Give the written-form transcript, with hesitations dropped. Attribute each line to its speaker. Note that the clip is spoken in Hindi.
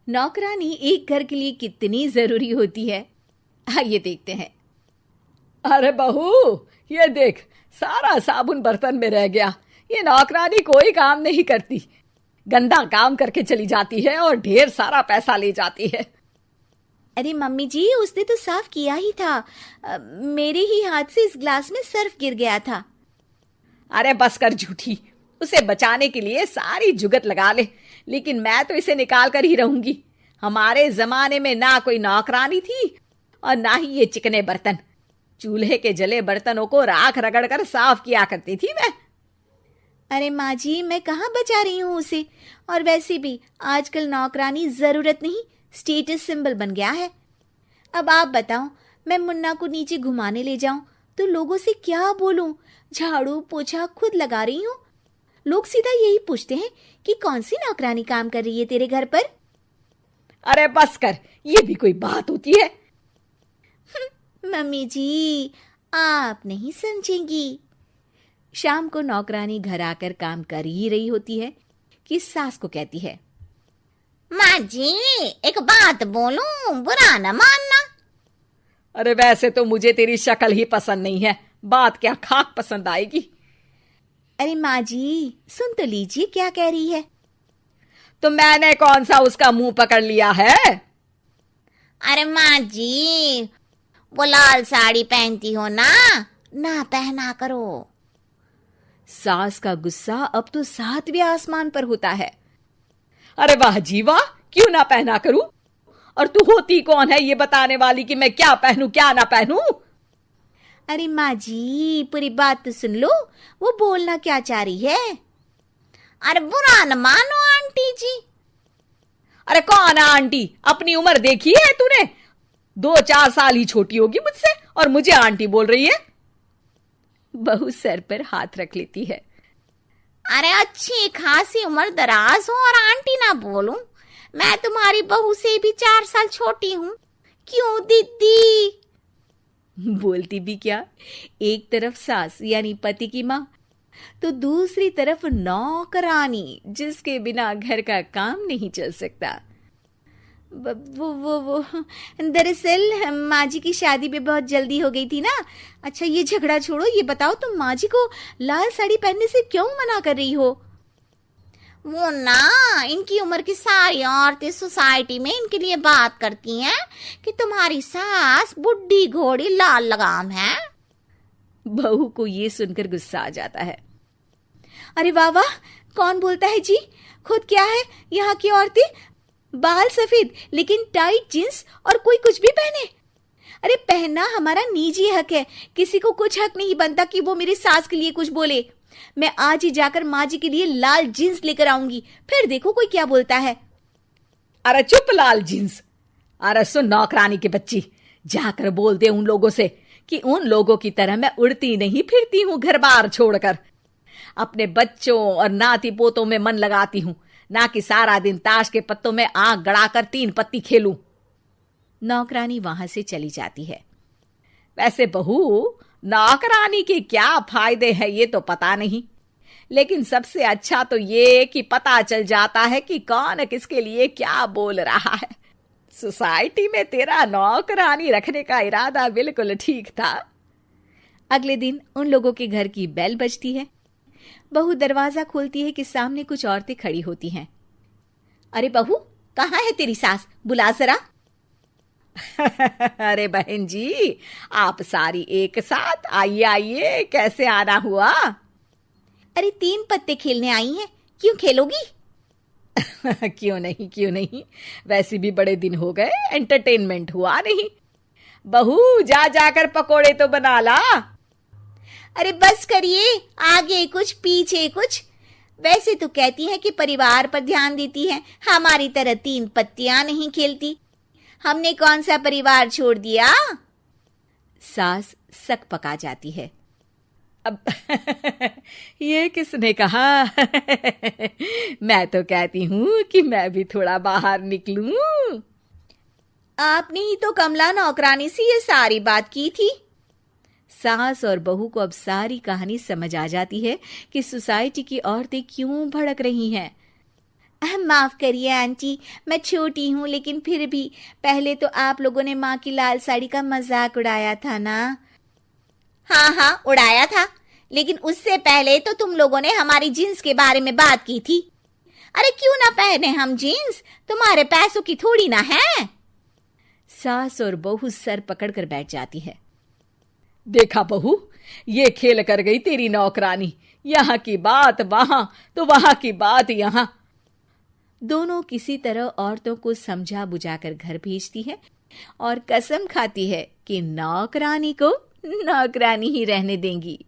Speaker 1: नौकरानी एक घर के लिए कितनी जरूरी होती है, आइए देखते हैं।
Speaker 2: अरे बहू, ये देख, सारा साबुन बर्तन में रह गया। ये नौकरानी कोई काम नहीं करती, गंदा काम करके चली जाती है और ढेर सारा पैसा ले जाती है।
Speaker 1: अरे मम्मी जी, उसने तो साफ किया ही था। मेरे ही हाथ से इस ग्लास में सर्फ गिर गया था।
Speaker 2: अरे बस कर झूठी, उसे बचाने के लिए सारी जुगत लगा ले, लेकिन मैं तो इसे निकाल कर ही रहूंगी। हमारे जमाने में ना कोई नौकरानी थी और ना ही ये चिकने बर्तन। चूल्हे के जले बर्तनों को राख रगड़ कर साफ किया करती थी मैं।
Speaker 1: अरे माँ जी, मैं कहाँ बचा रही हूँ उसे। और वैसे भी आजकल नौकरानी जरूरत नहीं, स्टेटस सिंबल बन गया है। अब आप बताओ, मैं मुन्ना को नीचे घुमाने ले जाऊं तो लोगों से क्या बोलूं? झाड़ू पोछा खुद लगा रही हूँ। लोग सीधा यही पूछते हैं कि कौन सी नौकरानी काम कर रही है तेरे घर पर।
Speaker 2: अरे बस कर, ये भी कोई बात होती है?
Speaker 1: मम्मी जी, आप नहीं समझेंगी। शाम को नौकरानी घर आकर काम कर ही रही होती है कि सास को कहती है,
Speaker 3: माँ जी, एक बात बोलूं, बुरा न मानना।
Speaker 2: अरे वैसे तो मुझे तेरी शक्ल ही पसंद नहीं है, बात क्या खाक पसंद आएगी।
Speaker 1: अरे माँ जी, सुन तो लीजिए क्या कह रही है।
Speaker 2: तो मैंने कौन सा उसका मुंह पकड़ लिया है?
Speaker 3: अरे माँ जी, वो लाल साड़ी पहनती हो ना, ना पहना करो।
Speaker 1: सास का गुस्सा अब तो 7वें आसमान पर होता है।
Speaker 2: अरे वाह जी वाह, क्यों ना पहना करूं? और तू होती कौन है ये बताने वाली कि मैं क्या पहनूं क्या ना पहनूं?
Speaker 1: अरे माँ जी, पूरी बात तो सुन लो, वो बोलना क्या चाह रही है।
Speaker 3: अरे बुरा न मानो आंटी जी।
Speaker 2: अरे कौन है आंटी? अपनी उम्र देखी है तूने? 2-4 साल ही छोटी होगी मुझसे और मुझे आंटी बोल रही है।
Speaker 1: बहू सर पर हाथ रख लेती है।
Speaker 3: अरे अच्छी खासी उम्र दराज हो और आंटी ना बोलूं? मैं तुम्हारी बहू से भी 4 साल छोटी हूँ। क्यों दीदी?
Speaker 1: बोलती भी क्या, एक तरफ सास यानी पति की माँ, तो दूसरी तरफ नौकरानी जिसके बिना घर का काम नहीं चल सकता। वो दरअसल माँ जी की शादी भी बहुत जल्दी हो गई थी ना। अच्छा ये झगड़ा छोड़ो, ये बताओ तुम माँ जी को लाल साड़ी पहनने से क्यों मना कर रही हो?
Speaker 3: वो ना, इनकी उम्र की सारी औरतें सोसाइटी में इनके लिए बात करती हैं कि तुम्हारी सास बुढ़ी घोड़ी लाल लगाम है।
Speaker 1: बहू को ये सुनकर गुस्सा आ जाता है। अरे वाह वाह, कौन बोलता है जी? खुद क्या है यहाँ की औरतें, बाल सफेद लेकिन टाइट जींस और कोई कुछ भी पहने। अरे पहनना हमारा निजी हक है, किसी को कुछ हक नहीं बनता कि वो मेरी सास के लिए कुछ बोले। मैं आज ही जाकर माँ जी के लिए लाल जींस लेकर आऊंगी, फिर देखो कोई क्या बोलता है।
Speaker 2: अरे चुप लाल जींस। अरे सुन नौकरानी की बच्ची, जाकर बोल दे उन लोगों से कि उन लोगों की तरह मैं उड़ती नहीं फिरती हूँ घर बार छोड़कर। अपने बच्चों और नाती पोतों में मन लगाती हूँ, ना कि सारा दिन ताश के पत्तों में आंख गड़ाकर 3 पत्ती खेलूं।
Speaker 1: नौकरानी वहां से चली जाती है।
Speaker 2: वैसे बहू, नौकरानी के क्या फायदे हैं ये तो पता नहीं, लेकिन सबसे अच्छा तो ये कि पता चल जाता है कि कौन किसके लिए क्या बोल रहा है। सोसाइटी में तेरा नौकरानी रखने का इरादा बिल्कुल ठीक था।
Speaker 1: अगले दिन उन लोगों के घर की बेल बजती है। बहू दरवाजा खोलती है कि सामने कुछ औरतें खड़ी होती हैं। अरे बहू, कहाँ है तेरी सास? बुला जरा।
Speaker 2: अरे बहन जी, आप सारी एक साथ आइए आइए, कैसे आना हुआ?
Speaker 1: अरे 3 पत्ते खेलने आई हैं, क्यों खेलोगी?
Speaker 2: क्यों नहीं, वैसे भी बड़े दिन हो गए, एंटरटेनमेंट हुआ नहीं। बहू जा जाकर पकोड़े तो बना ला।
Speaker 1: अरे बस करिए, आगे कुछ पीछे कुछ। वैसे तो कहती है कि परिवार पर ध्यान देती है, हमारी तरह 3 पत्तियां नहीं खेलती। हमने कौन सा परिवार छोड़ दिया? सास सक पका जाती है।
Speaker 2: अब ये किसने कहा? मैं तो कहती हूँ कि मैं भी थोड़ा बाहर निकलूं।
Speaker 1: आपने ही तो कमला नौकरानी से ये सारी बात की थी। सास और बहू को अब सारी कहानी समझ आ जाती है कि सोसाइटी की औरतें क्यों भड़क रही हैं। माफ करिए आंटी, मैं छोटी हूँ, लेकिन फिर भी पहले तो आप लोगों ने माँ की लाल साड़ी का मजाक उड़ाया था ना।
Speaker 3: हाँ हाँ, उड़ाया था, लेकिन उससे पहले तो तुम लोगों ने हमारी जीन्स के बारे में बात की थी। अरे क्यों ना पहने हम जीन्स, तुम्हारे पैसों की थोड़ी ना है।
Speaker 2: सास और बहू सर पकड़कर बैठ जाती है। देखा बहू, ये खेल कर गई तेरी नौकरानी, यहाँ की बात वहां तो वहां की बात यहाँ। दोनों किसी तरह औरतों को समझा बुझाकर घर भेजती है और कसम खाती है कि नौकरानी को नौकरानी ही रहने देंगी।